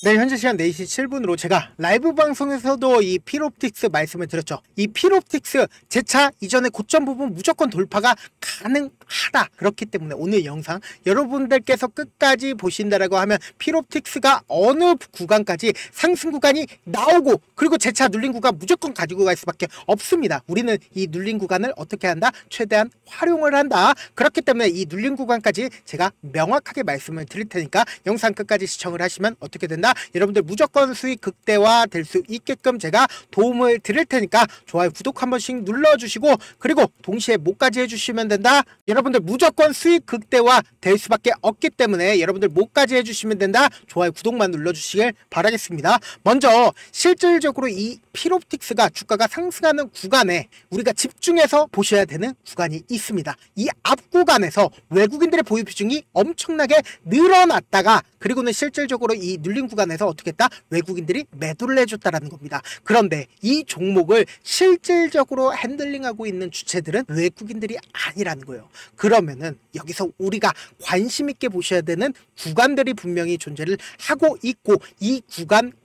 네, 현재 시간 4시 7분으로 제가 라이브 방송에서도 이 필옵틱스 말씀을 드렸죠. 이 필옵틱스 제 차 이전에 고점 부분 무조건 돌파가 가능하다. 그렇기 때문에 오늘 영상 여러분들께서 끝까지 보신다라고 하면 필옵틱스가 어느 구간까지 상승 구간이 나오고, 그리고 제 차 눌린 구간 무조건 가지고 갈 수밖에 없습니다. 우리는 이 눌린 구간을 어떻게 한다? 최대한 활용을 한다. 그렇기 때문에 이 눌린 구간까지 제가 명확하게 말씀을 드릴 테니까 영상 끝까지 시청을 하시면 어떻게 된다? 여러분들 무조건 수익 극대화 될 수 있게끔 제가 도움을 드릴 테니까 좋아요, 구독 한 번씩 눌러주시고, 그리고 동시에 뭐까지 해주시면 된다? 여러분들 무조건 수익 극대화 될 수밖에 없기 때문에 여러분들 뭐까지 해주시면 된다? 좋아요, 구독만 눌러주시길 바라겠습니다. 먼저 실질적으로 이 필옵틱스가 주가가 상승하는 구간에 우리가 집중해서 보셔야 되는 구간이 있습니다. 이 앞 구간에서 외국인들의 보유 비중이 엄청나게 늘어났다가, 그리고는 실질적으로 이 눌린 구간에서 어떻게 했다? 외국인들이 매도를 해줬다라는 겁니다. 그런데 이 종목을 실질적으로 핸들링하고 있는 주체들은 외국인들이 아니라는 거예요. 그러면은 여기서 우리가 관심 있게 보셔야 되는 구간들이 분명히 존재를 하고 있고, 이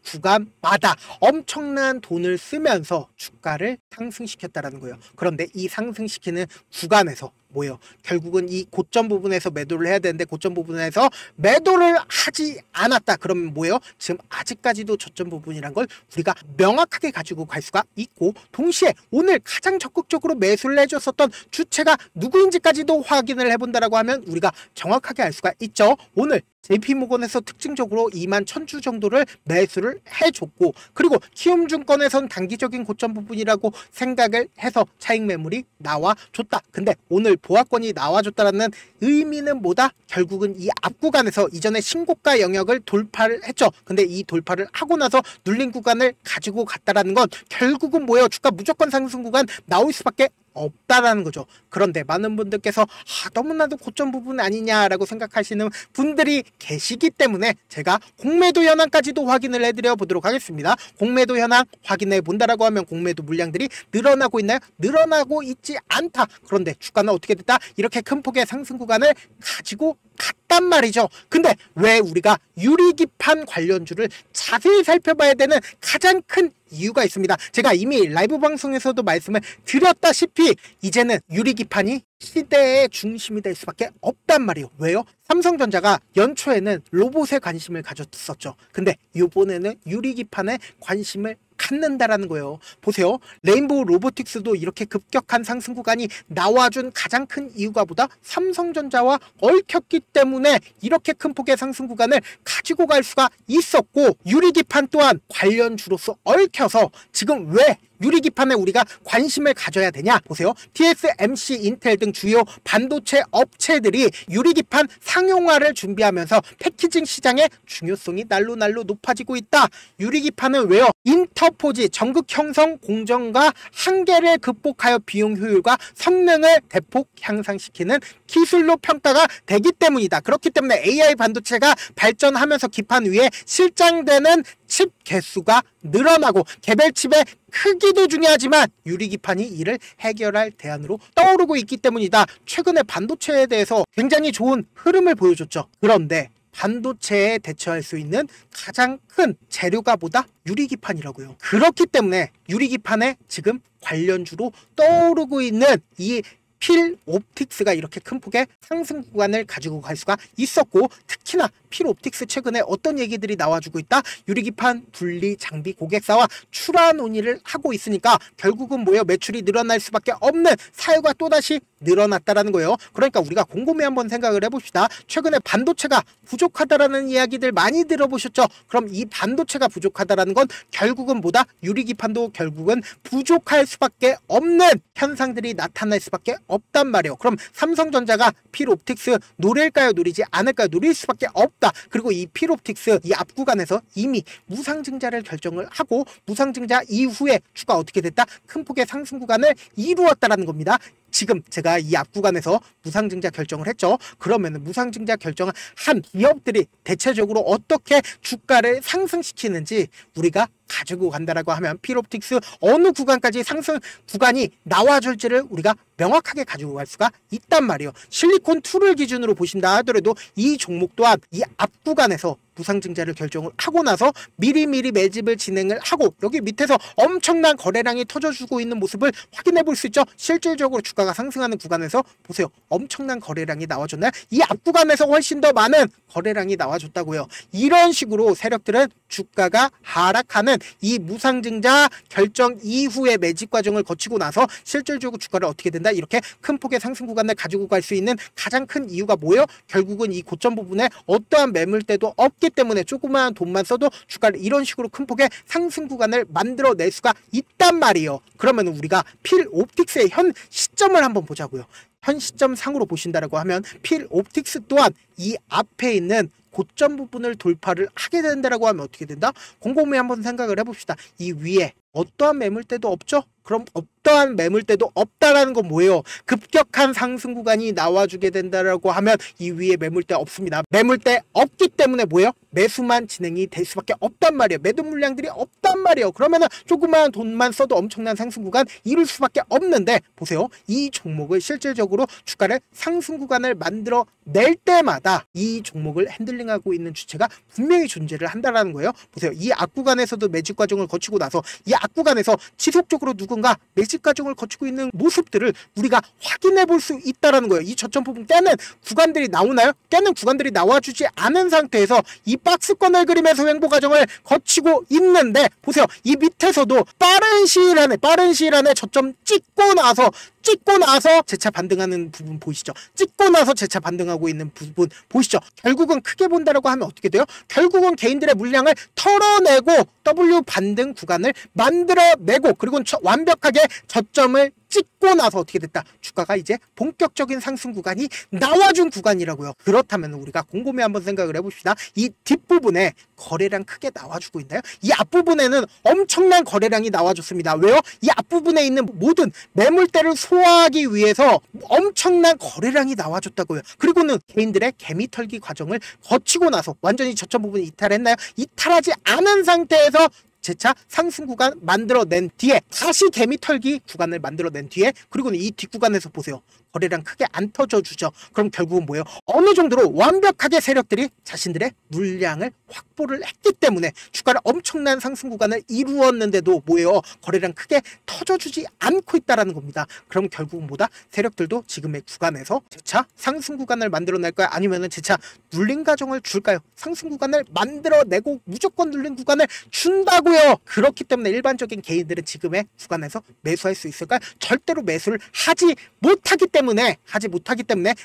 구간마다 엄청난 돈을 쓰면서 주가를 상승시켰다라는 거예요. 그런데 이 상승시키는 구간에서 뭐예요? 결국은 이 고점 부분에서 매도를 해야 되는데 고점 부분에서 매도를 하지 않았다. 그러면 뭐예요? 지금 아직까지도 저점 부분이란 걸 우리가 명확하게 가지고 갈 수가 있고, 동시에 오늘 가장 적극적으로 매수를 해줬었던 주체가 누구인지까지도 확인을 해본다라고 하면 우리가 정확하게 알 수가 있죠. 오늘 JP모건에서 특징적으로 2만 1000주 정도를 매수를 해줬고, 그리고 키움증권에선 단기적인 고점 부분이라고 생각을 해서 차익 매물이 나와줬다. 근데 오늘 보합권이 나와줬다는 의미는 뭐다? 결국은 이 앞구간에서 이전에 신고가 영역을 돌파를 했죠. 근데 이 돌파를 하고 나서 눌린 구간을 가지고 갔다라는 건 결국은 뭐예요? 주가 무조건 상승 구간 나올 수밖에 없다라는 거죠. 그런데 많은 분들께서 너무나도 고점 부분 아니냐라고 생각하시는 분들이 계시기 때문에 제가 공매도 현황까지도 확인을 해드려 보도록 하겠습니다. 공매도 현황 확인해 본다라고 하면 공매도 물량들이 늘어나고 있나요? 늘어나고 있지 않다. 그런데 주가는 어떻게 됐다? 이렇게 큰 폭의 상승 구간을 가지고 갔단 말이죠. 근데 왜 우리가 유리기판 관련주를 자세히 살펴봐야 되는 가장 큰 이유가 있습니다. 제가 이미 라이브 방송에서도 말씀을 드렸다시피 이제는 유리기판이 시대의 중심이 될 수밖에 없단 말이에요. 왜요? 삼성전자가 연초에는 로봇에 관심을 가졌었죠. 근데 이번에는 유리기판에 관심을 갖는다라는 거예요. 보세요. 레인보우 로보틱스도 이렇게 급격한 상승 구간이 나와준 가장 큰 이유가 뭐다? 삼성전자와 얽혔기 때문에 이렇게 큰 폭의 상승 구간을 가지고 갈 수가 있었고, 유리기판 또한 관련주로서 얽혀서 지금 왜 유리기판에 우리가 관심을 가져야 되냐? 보세요. TSMC, 인텔 등 주요 반도체 업체들이 유리기판 상용화를 준비하면서 패키징 시장의 중요성이 날로 높아지고 있다. 유리기판은 왜요? 인터포지, 전극 형성 공정과 한계를 극복하여 비용 효율과 성능을 대폭 향상시키는 기술로 평가가 되기 때문이다. 그렇기 때문에 AI 반도체가 발전하면서 기판 위에 실장되는 칩 개수가 늘어나고 개별 칩의 크기도 중요하지만 유리기판이 이를 해결할 대안으로 떠오르고 있기 때문이다. 최근에 반도체에 대해서 굉장히 좋은 흐름을 보여줬죠. 그런데 반도체에 대처할 수 있는 가장 큰 재료가 뭐다? 유리기판이라고요. 그렇기 때문에 유리기판에 지금 관련주로 떠오르고 있는 이 필옵틱스가 이렇게 큰 폭의 상승 구간을 가지고 갈 수가 있었고, 특히나 필옵틱스 최근에 어떤 얘기들이 나와주고 있다? 유리기판 분리 장비 고객사와 출하 논의를 하고 있으니까 결국은 뭐예요? 매출이 늘어날 수밖에 없는 사유가 또다시 늘어났다라는 거예요. 그러니까 우리가 곰곰이 한번 생각을 해봅시다. 최근에 반도체가 부족하다라는 이야기들 많이 들어보셨죠? 그럼 이 반도체가 부족하다라는 건 결국은 뭐다? 유리기판도 결국은 부족할 수밖에 없는 현상들이 나타날 수밖에 없단 말이에요. 그럼 삼성전자가 필옵틱스 노릴까요? 노리지 않을까요? 노릴 수밖에 없다. 그리고 이 필옵틱스 이 앞구간에서 이미 무상증자를 결정을 하고, 무상증자 이후에 주가 어떻게 됐다? 큰 폭의 상승 구간을 이루었다라는 겁니다. 지금 제가 이 앞구간에서 무상증자 결정을 했죠. 그러면 무상증자 결정을 한 기업들이 대체적으로 어떻게 주가를 상승시키는지 우리가 가지고 간다라고 하면 필옵틱스 어느 구간까지 상승 구간이 나와줄지를 우리가 명확하게 가지고 갈 수가 있단 말이에요. 실리콘2를 기준으로 보신다 하더라도 이 종목 또한 이 앞구간에서 무상증자를 결정을 하고 나서 미리미리 매집을 진행을 하고 여기 밑에서 엄청난 거래량이 터져주고 있는 모습을 확인해 볼 수 있죠. 실질적으로 주가가 상승하는 구간에서 보세요. 엄청난 거래량이 나와줬나요? 이 앞 구간에서 훨씬 더 많은 거래량이 나와줬다고요. 이런 식으로 세력들은 주가가 하락하는 이 무상증자 결정 이후의 매집 과정을 거치고 나서 실질적으로 주가를 어떻게 된다? 이렇게 큰 폭의 상승 구간을 가지고 갈 수 있는 가장 큰 이유가 뭐예요? 결국은 이 고점 부분에 어떠한 매물대도 없기 때문에 조그마한 돈만 써도 주가를 이런 식으로 큰 폭의 상승 구간을 만들어낼 수가 있단 말이에요. 그러면 우리가 필옵틱스의 현 시점을 한번 보자고요. 현 시점 상으로 보신다라고 하면 필옵틱스 또한 이 앞에 있는 고점 부분을 돌파를 하게 된다라고 하면 어떻게 된다? 곰곰이 한번 생각을 해봅시다. 이 위에 어떠한 매물대도 없죠? 그럼 어떠한 매물대도 없다라는 건 뭐예요? 급격한 상승 구간이 나와주게 된다라고 하면 이 위에 매물대 없습니다. 매물대 없기 때문에 뭐예요? 매수만 진행이 될 수밖에 없단 말이에요. 매도 물량들이 없단 말이에요. 그러면은 조그마한 돈만 써도 엄청난 상승 구간 이룰 수밖에 없는데 보세요. 이 종목을 실질적으로 주가를 상승 구간을 만들어 낼 때마다 이 종목을 핸들링하고 있는 주체가 분명히 존재를 한다라는 거예요. 보세요. 이 앞구간에서도 매집 과정을 거치고 나서 이 앞구간에서 지속적으로 누군가 매집 과정을 거치고 있는 모습들을 우리가 확인해 볼 수 있다라는 거예요. 이 저점 부분 깨는 구간들이 나오나요? 깨는 구간들이 나와주지 않은 상태에서 이 박스권을 그리면서 횡보 과정을 거치고 있는데 보세요. 이 밑에서도 빠른 시일 안에 저점 찍고 나서 재차 반등하는 부분 보이시죠? 찍고 나서 재차 반등하고 있는 부분 보이시죠? 결국은 크게 본다라고 하면 어떻게 돼요? 결국은 개인들의 물량을 털어내고 W 반등 구간을 만들어내고 그리고 완벽하게 저점을 찍고 나서 어떻게 됐다? 주가가 이제 본격적인 상승 구간이 나와준 구간이라고요. 그렇다면 우리가 곰곰이 한번 생각을 해봅시다. 이 뒷부분에 거래량 크게 나와주고 있나요? 이 앞부분에는 엄청난 거래량이 나와줬습니다. 왜요? 이 앞부분에 있는 모든 매물대를 소화하기 위해서 엄청난 거래량이 나와줬다고요. 그리고는 개인들의 개미 털기 과정을 거치고 나서 완전히 저점 부분이 이탈했나요? 이탈하지 않은 상태에서 재차 상승 구간 만들어낸 뒤에 다시 개미 털기 구간을 만들어낸 뒤에 그리고는 이 뒷구간에서 보세요. 거래량 크게 안 터져주죠. 그럼 결국은 뭐예요? 어느 정도로 완벽하게 세력들이 자신들의 물량을 확보를 했기 때문에 주가를 엄청난 상승 구간을 이루었는데도 뭐예요? 거래량 크게 터져주지 않고 있다라는 겁니다. 그럼 결국은 뭐다? 세력들도 지금의 구간에서 재차 상승 구간을 만들어낼까요? 아니면은 재차 눌린 과정을 줄까요? 상승 구간을 만들어내고 무조건 눌린 구간을 준다고요. 그렇기 때문에 일반적인 개인들은 지금의 구간에서 매수할 수 있을까요? 절대로 매수를 하지 못하기 때문에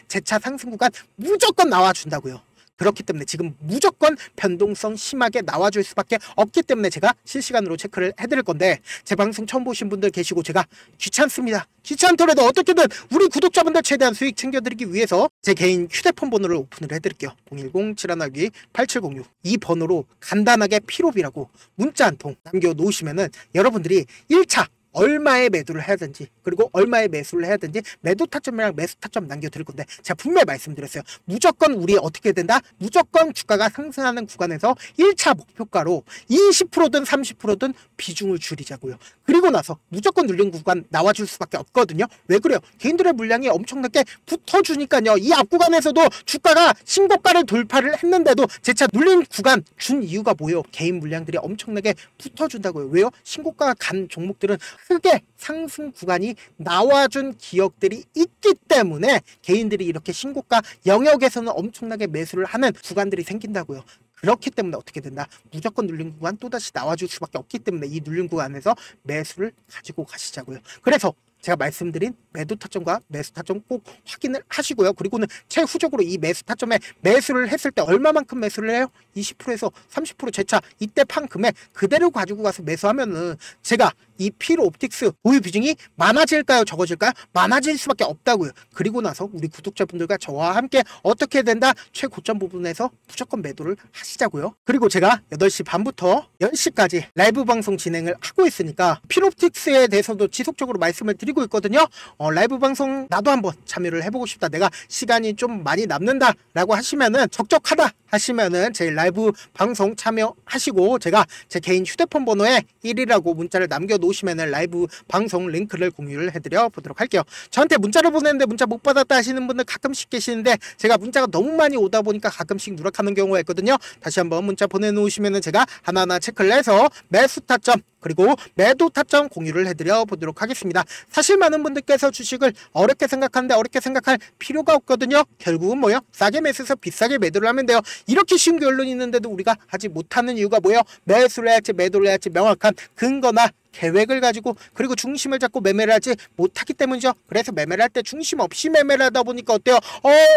재차 상승 구간 무조건 나와준다고요. 그렇기 때문에 지금 무조건 변동성 심하게 나와줄 수밖에 없기 때문에 제가 실시간으로 체크를 해드릴 건데 제 방송 처음 보신 분들 계시고 제가 귀찮습니다. 귀찮더라도 어떻게든 우리 구독자분들 최대한 수익 챙겨드리기 위해서 제 개인 휴대폰 번호를 오픈을 해드릴게요. 010-7162-8706 이 번호로 간단하게 필옵이라고 문자 한 통 남겨놓으시면은 여러분들이 1차 얼마에 매도를 해야 되는지 그리고 얼마에 매수를 해야 되는지 매도 타점이랑 매수 타점 남겨드릴 건데 제가 분명히 말씀드렸어요. 무조건 우리 어떻게 된다? 무조건 주가가 상승하는 구간에서 1차 목표가로 20%든 30%든 비중을 줄이자고요. 그리고 나서 무조건 눌린 구간 나와줄 수밖에 없거든요. 왜 그래요? 개인들의 물량이 엄청나게 붙어주니까요. 이 앞 구간에서도 주가가 신고가를 돌파를 했는데도 재차 눌린 구간 준 이유가 뭐예요? 개인 물량들이 엄청나게 붙어준다고요. 왜요? 신고가가 간 종목들은 크게 상승 구간이 나와준 기업들이 있기 때문에 개인들이 이렇게 신고가 영역에서는 엄청나게 매수를 하는 구간들이 생긴다고요. 그렇기 때문에 어떻게 된다? 무조건 눌린 구간 또다시 나와줄 수밖에 없기 때문에 이 눌린 구간에서 매수를 가지고 가시자고요. 그래서 제가 말씀드린 매도 타점과 매수 타점 꼭 확인을 하시고요. 그리고는 최후적으로 이 매수 타점에 매수를 했을 때 얼마만큼 매수를 해요? 20%에서 30% 재차 이때 판 금액 그대로 가지고 가서 매수하면은 제가 이 필옵틱스 보유 비중이 많아질까요? 적어질까요? 많아질 수밖에 없다고요. 그리고 나서 우리 구독자분들과 저와 함께 어떻게 된다? 최고점 부분에서 무조건 매도를 하시자고요. 그리고 제가 8시 반부터 10시까지 라이브 방송 진행을 하고 있으니까 필옵틱스에 대해서도 지속적으로 말씀을 드리고 있거든요. 라이브 방송 나도 한번 참여를 해보고 싶다. 내가 시간이 좀 많이 남는다 라고 하시면은 적적하다 하시면은 제 라이브 방송 참여하시고 제가 제 개인 휴대폰 번호에 1이라고 문자를 남겨놓으시면은 라이브 방송 링크를 공유를 해드려 보도록 할게요. 저한테 문자를 보냈는데 문자 못 받았다 하시는 분들 가끔씩 계시는데 제가 문자가 너무 많이 오다 보니까 가끔씩 누락하는 경우가 있거든요. 다시 한번 문자 보내놓으시면은 제가 하나하나 체크를 해서 매수 타점 그리고 매도 타점 공유를 해드려 보도록 하겠습니다. 사실 많은 분들께서 주식을 어렵게 생각하는데 어렵게 생각할 필요가 없거든요. 결국은 뭐요? 싸게 매수해서 비싸게 매도를 하면 돼요. 이렇게 쉬운 결론이 있는데도 우리가 하지 못하는 이유가 뭐예요? 매수를 해야지 매도를 해야지 명확한 근거나 계획을 가지고 그리고 중심을 잡고 매매를 하지 못하기 때문이죠. 그래서 매매를 할 때 중심 없이 매매를 하다 보니까 어때요?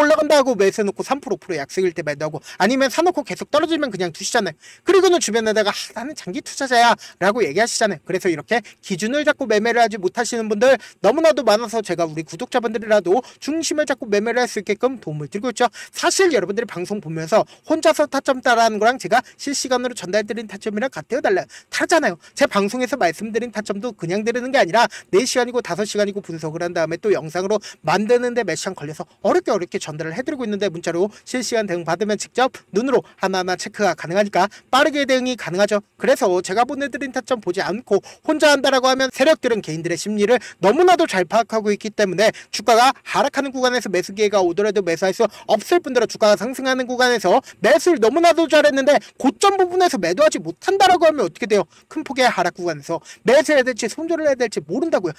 올라간다 하고 매수해놓고 3% 약세일 때 매도하고 아니면 사놓고 계속 떨어지면 그냥 두시잖아요. 그리고는 주변에다가 나는 장기 투자자야 라고 얘기하시잖아요. 그래서 이렇게 기준을 잡고 매매를 하지 못하시는 분들 너무나도 많아서 제가 우리 구독자분들이라도 중심을 잡고 매매를 할 수 있게끔 도움을 드리고 있죠. 사실 여러분들이 방송 보면서 혼자서 타점 따라하는 거랑 제가 실시간으로 전달드린 타점이랑 같아요? 달라요? 다르잖아요. 제 방송에서 말씀드린 타점도 그냥 드리는 게 아니라 4시간이고 5시간이고 분석을 한 다음에 또 영상으로 만드는데 몇 시간 걸려서 어렵게 전달을 해드리고 있는데 문자로 실시간 대응 받으면 직접 눈으로 하나하나 체크가 가능하니까 빠르게 대응이 가능하죠. 그래서 제가 보내드린 타점 보지 않고 혼자 한다라고 하면 세력들은 개인들의 심리를 너무나도 잘 파악하고 있기 때문에 주가가 하락하는 구간에서 매수 기회가 오더라도 매수할 수 없을 뿐더러 주가가 상승하는 구간에서 매수를 너무나도 잘했는데 고점 부분에서 매도하지 못한다라고 하면 어떻게 돼요? 큰 폭의 하락 구간에서 매수해야 될지 손절을 해야 될지 모른다고요.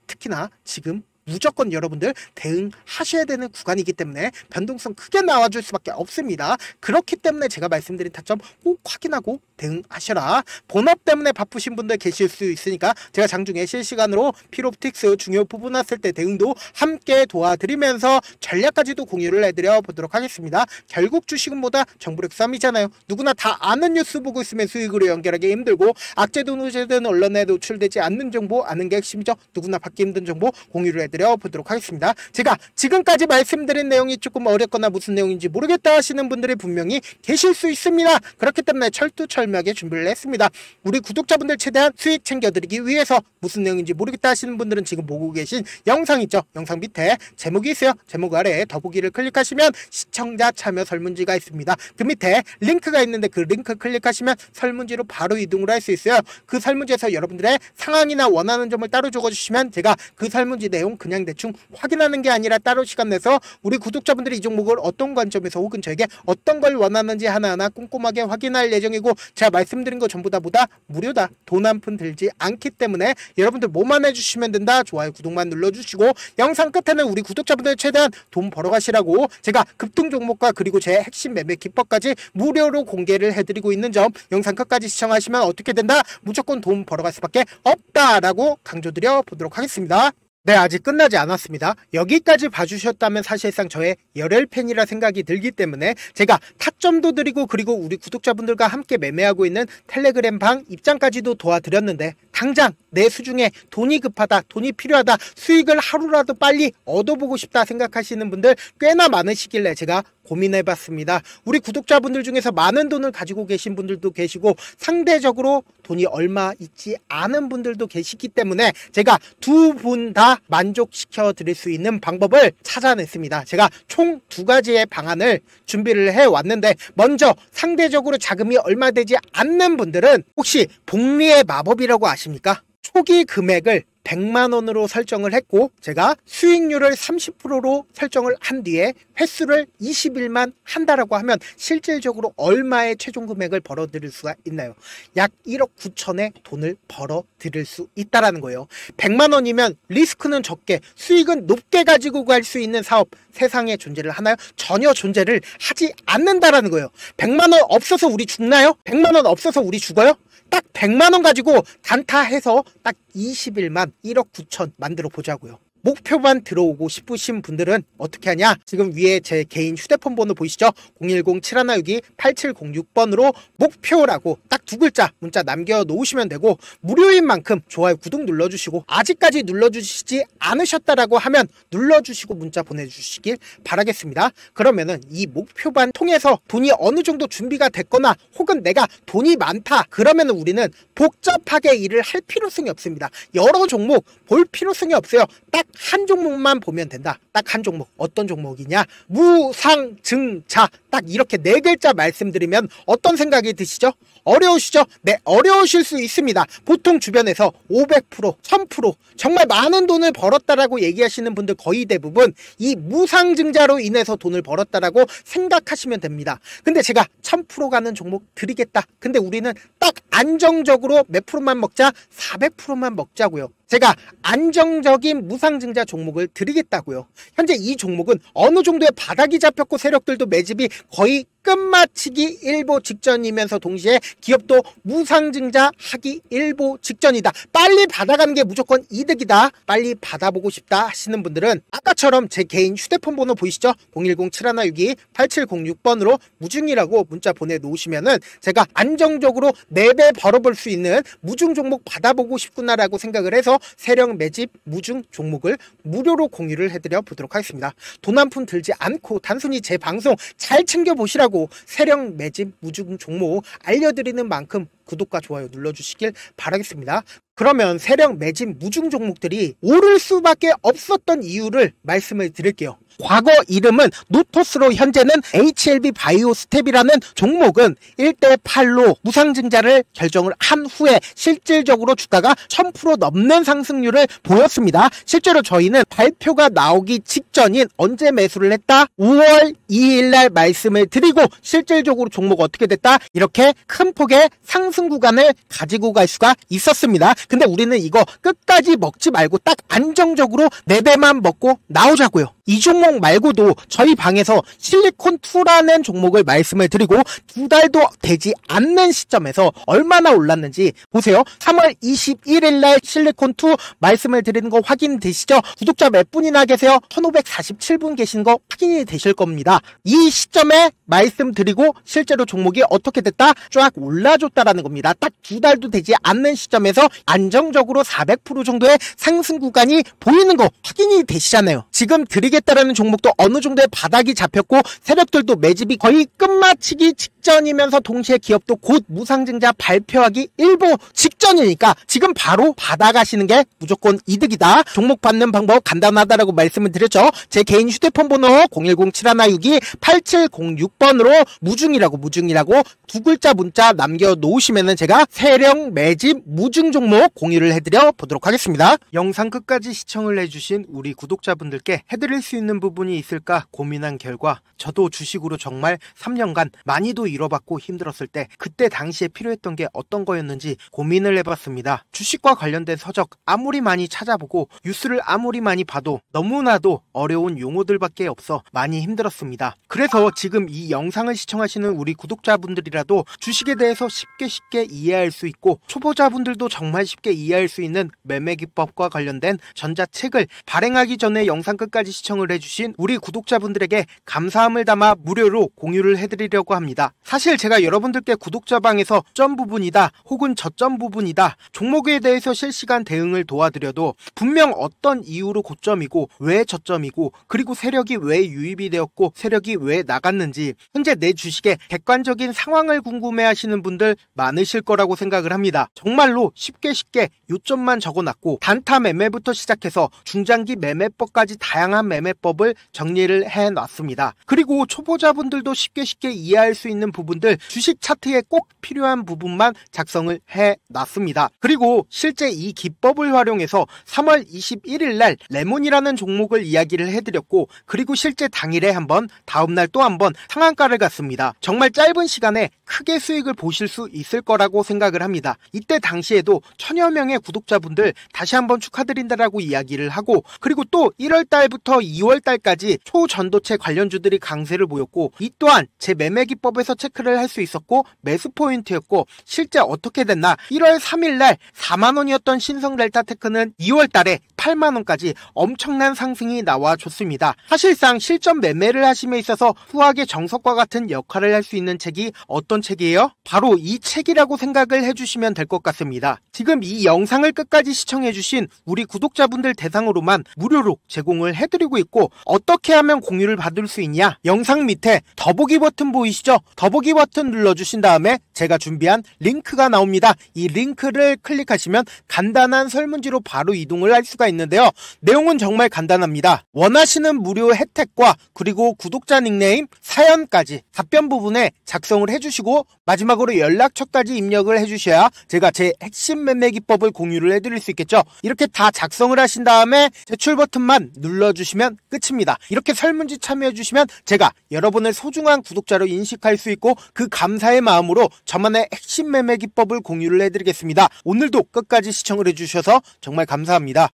특히나 지금 무조건 여러분들 대응하셔야 되는 구간이기 때문에 변동성 크게 나와줄 수밖에 없습니다. 그렇기 때문에 제가 말씀드린 타점 꼭 확인하고 대응하셔라. 본업 때문에 바쁘신 분들 계실 수 있으니까 제가 장중에 실시간으로 필옵틱스 중요 부분 왔을 때 대응도 함께 도와드리면서 전략까지도 공유를 해드려 보도록 하겠습니다. 결국 주식은 뭐다? 정보력 싸움이잖아요. 누구나 다 아는 뉴스 보고 있으면 수익으로 연결하기 힘들고 악재든 우재든 언론에 노출되지 않는 정보 아는 게 핵심이죠. 누구나 받기 힘든 정보 공유를 해드려 보도록 하겠습니다. 제가 지금까지 말씀드린 내용이 조금 어렵거나 무슨 내용인지 모르겠다 하시는 분들이 분명히 계실 수 있습니다. 그렇기 때문에 철두철미하게 준비를 했습니다. 우리 구독자분들 최대한 수익 챙겨드리기 위해서 무슨 내용인지 모르겠다 하시는 분들은 지금 보고 계신 영상 있죠? 영상 밑에 제목이 있어요. 제목 아래에 더보기를 클릭하시면 시청자 참여 설문지가 있습니다. 그 밑에 링크가 있는데 그 링크 클릭하시면 설문지로 바로 이동을 할 수 있어요. 그 설문지에서 여러분들의 상황이나 원하는 점을 따로 적어주시면 제가 그 설문지 내용 그냥 대충 확인하는 게 아니라 따로 시간 내서 우리 구독자분들이 이 종목을 어떤 관점에서 혹은 저에게 어떤 걸 원하는지 하나하나 꼼꼼하게 확인할 예정이고 제가 말씀드린 거 전부 다 무료다. 돈 한 푼 들지 않기 때문에 여러분들 뭐만 해주시면 된다. 좋아요 구독만 눌러주시고 영상 끝에는 우리 구독자분들 최대한 돈 벌어가시라고 제가 급등 종목과 그리고 제 핵심 매매 기법까지 무료로 공개를 해드리고 있는 점 영상 끝까지 시청하시면 어떻게 된다? 무조건 돈 벌어갈 수밖에 없다라고 강조드려 보도록 하겠습니다. 네, 아직 끝나지 않았습니다. 여기까지 봐주셨다면 사실상 저의 열혈 팬이라 생각이 들기 때문에 제가 타점도 드리고 그리고 우리 구독자분들과 함께 매매하고 있는 텔레그램 방 입장까지도 도와드렸는데 당장 내 수중에 돈이 급하다, 돈이 필요하다, 수익을 하루라도 빨리 얻어보고 싶다 생각하시는 분들 꽤나 많으시길래 제가 고민해봤습니다. 우리 구독자분들 중에서 많은 돈을 가지고 계신 분들도 계시고 상대적으로 돈이 얼마 있지 않은 분들도 계시기 때문에 제가 두 분 다 만족시켜 드릴 수 있는 방법을 찾아냈습니다. 제가 총 2가지의 방안을 준비를 해왔는데 먼저 상대적으로 자금이 얼마 되지 않는 분들은 혹시 복리의 마법이라고 아십니까? 초기 금액을 100만원으로 설정을 했고 제가 수익률을 30%로 설정을 한 뒤에 횟수를 20일만 한다라고 하면 실질적으로 얼마의 최종 금액을 벌어들일 수가 있나요? 약 1억 9천의 돈을 벌어들일 수 있다라는 거예요. 100만원이면 리스크는 적게 수익은 높게 가지고 갈 수 있는 사업 세상에 존재를 하나요? 전혀 존재를 하지 않는다라는 거예요. 100만원 없어서 우리 죽나요? 100만원 없어서 우리 죽어요? 딱 100만원 가지고 단타해서 딱 20일만 1억 9천 만들어 보자고요. 목표만 들어오고 싶으신 분들은 어떻게 하냐? 지금 위에 제 개인 휴대폰 번호 보이시죠? 010-7162-8706번으로 목표라고 딱 2글자 문자 남겨놓으시면 되고 무료인 만큼 좋아요 구독 눌러주시고 아직까지 눌러주시지 않으셨다라고 하면 눌러주시고 문자 보내주시길 바라겠습니다. 그러면은 이 목표반 통해서 돈이 어느 정도 준비가 됐거나 혹은 내가 돈이 많다 그러면 우리는 복잡하게 일을 할 필요성이 없습니다. 여러 종목 볼 필요성이 없어요. 딱 한 종목만 보면 된다. 딱 한 종목. 어떤 종목이냐? 무상증자. 딱 딱 이렇게 네 글자 말씀드리면 어떤 생각이 드시죠? 어려우시죠? 네, 어려우실 수 있습니다. 보통 주변에서 500%, 1000% 정말 많은 돈을 벌었다라고 얘기하시는 분들 거의 대부분 이 무상증자로 인해서 돈을 벌었다라고 생각하시면 됩니다. 근데 제가 1000% 가는 종목 드리겠다. 근데 우리는 딱 안정적으로 몇 프로만 먹자? 400%만 먹자고요. 제가 안정적인 무상증자 종목을 드리겠다고요. 현재 이 종목은 어느 정도의 바닥이 잡혔고 세력들도 매집이 거의 끝마치기 일보 직전이면서 동시에 기업도 무상증자 하기 일보 직전이다. 빨리 받아가는 게 무조건 이득이다. 빨리 받아보고 싶다 하시는 분들은 아까처럼 제 개인 휴대폰 번호 보이시죠? 010-7162-8706번으로 무중이라고 문자 보내놓으시면은 제가 안정적으로 4배 벌어볼 수 있는 무중 종목 받아보고 싶구나라고 생각을 해서 세력 매집 무중 종목을 무료로 공유를 해드려 보도록 하겠습니다. 돈 한 푼 들지 않고 단순히 제 방송 잘 챙겨보시라고 세력 매집 무중 종목 알려드리는 만큼 구독과 좋아요 눌러주시길 바라겠습니다. 그러면 세력 매집 무중 종목들이 오를 수밖에 없었던 이유를 말씀을 드릴게요. 과거 이름은 노토스로 현재는 HLB 바이오스텝이라는 종목은 1대8로 무상증자를 결정을 한 후에 실질적으로 주가가 1000% 넘는 상승률을 보였습니다. 실제로 저희는 발표가 나오기 직전인 언제 매수를 했다? 5월 2일 날 말씀을 드리고 실질적으로 종목 어떻게 됐다? 이렇게 큰 폭의 상승 구간을 가지고 갈 수가 있었습니다. 근데 우리는 이거 끝까지 먹지 말고 딱 안정적으로 4배만 먹고 나오자고요. 이 종목 말고도 저희 방에서 실리콘2라는 종목을 말씀을 드리고 2달도 되지 않는 시점에서 얼마나 올랐는지 보세요. 3월 21일 날 실리콘2 말씀을 드리는 거 확인되시죠? 구독자 몇 분이나 계세요? 1547분 계신 거 확인이 되실 겁니다. 이 시점에 말씀드리고 실제로 종목이 어떻게 됐다? 쫙 올라줬다라는 겁니다. 딱 2달도 되지 않는 시점에서 안정적으로 400% 정도의 상승 구간이 보이는 거 확인이 되시잖아요. 지금 드리겠다라는 종목도 어느 정도의 바닥이 잡혔고 세력들도 매집이 거의 끝마치기 직전이면서 동시에 기업도 곧 무상증자 발표하기 일보 직전이니까 지금 바로 받아가시는 게 무조건 이득이다. 종목 받는 방법 간단하다라고 말씀을 드렸죠. 제 개인 휴대폰 번호 010-7162-8706번으로 무중이라고 두 글자 문자 남겨놓으시면은 제가 세력 매집 무중 종목 공유를 해드려 보도록 하겠습니다. 영상 끝까지 시청을 해주신 우리 구독자분들께 해드릴 수 있는 부분이 있을까 고민한 결과 저도 주식으로 정말 3년간 많이도 잃어봤고 힘들었을 때 그때 당시에 필요했던 게 어떤 거였는지 고민을 해봤습니다. 주식과 관련된 서적 아무리 많이 찾아보고 뉴스를 아무리 많이 봐도 너무나도 어려운 용어들밖에 없어 많이 힘들었습니다. 그래서 지금 이 영상을 시청하시는 우리 구독자분들이라도 주식에 대해서 쉽게 이해할 수 있고 초보자분들도 정말 쉽게 이해할 수 있는 매매 기법과 관련된 전자책을 발행하기 전에 영상 끝까지 시청을 해주신 우리 구독자분들에게 감사함을 담아 무료로 공유를 해드리려고 합니다. 사실 제가 여러분들께 구독자방에서 점 부분이다 혹은 저점 부분이다 종목에 대해서 실시간 대응을 도와드려도 분명 어떤 이유로 고점이고 왜 저점이고 그리고 세력이 왜 유입이 되었고 세력이 왜 나갔는지 현재 내 주식의 객관적인 상황을 궁금해하시는 분들 많으실 거라고 생각을 합니다. 정말로 쉽게 요점만 적어놨고 단타 매매부터 시작해서 중장기 매매법까지 다양한 매매법을 정리를 해놨습니다. 그리고 초보자분들도 쉽게 이해할 수 있는 부분들 주식 차트에 꼭 필요한 부분만 작성을 해놨습니다. 그리고 실제 이 기법을 활용해서 3월 21일 날 레몬이라는 종목을 이야기를 해드렸고 그리고 실제 당일에 한번 다음날 또 한번 상한가를 갔습니다. 정말 짧은 시간에 크게 수익을 보실 수 있을 거라고 생각을 합니다. 이때 당시에도 1000여 명의 구독자분들 다시 한번 축하드린다라고 이야기를 하고 그리고 또 1월달부터 2월달까지 초전도체 관련주들이 강세를 보였고 이 또한 제 매매 기법에서 체크를 할 수 있었고 매수 포인트였고 실제 어떻게 됐나 1월 3일날 4만원이었던 신성 델타테크는 2월달에 8만원까지 엄청난 상승이 나와줬습니다. 사실상 실전 매매를 하심에 있어서 후하게 정석과 같은 역할을 할 수 있는 책이 어떤 책이에요? 바로 이 책이라고 생각을 해주시면 될 것 같습니다. 지금 이 영상을 끝까지 시청해주신 우리 구독자분들 대상으로만 무료로 제공을 해드리고 있고 어떻게 하면 공유를 받을 수 있냐? 영상 밑에 더보기 버튼 보이시죠? 더보기 버튼 눌러주신 다음에 제가 준비한 링크가 나옵니다. 이 링크를 클릭하시면 간단한 설문지로 바로 이동을 할 수가 있는 있는데요. 내용은 정말 간단합니다. 원하시는 무료 혜택과 그리고 구독자 닉네임, 사연까지 답변 부분에 작성을 해주시고 마지막으로 연락처까지 입력을 해주셔야 제가 제 핵심 매매 기법을 공유를 해드릴 수 있겠죠. 이렇게 다 작성을 하신 다음에 제출 버튼만 눌러주시면 끝입니다. 이렇게 설문지 참여해주시면 제가 여러분을 소중한 구독자로 인식할 수 있고 그 감사의 마음으로 저만의 핵심 매매 기법을 공유를 해드리겠습니다. 오늘도 끝까지 시청을 해주셔서 정말 감사합니다.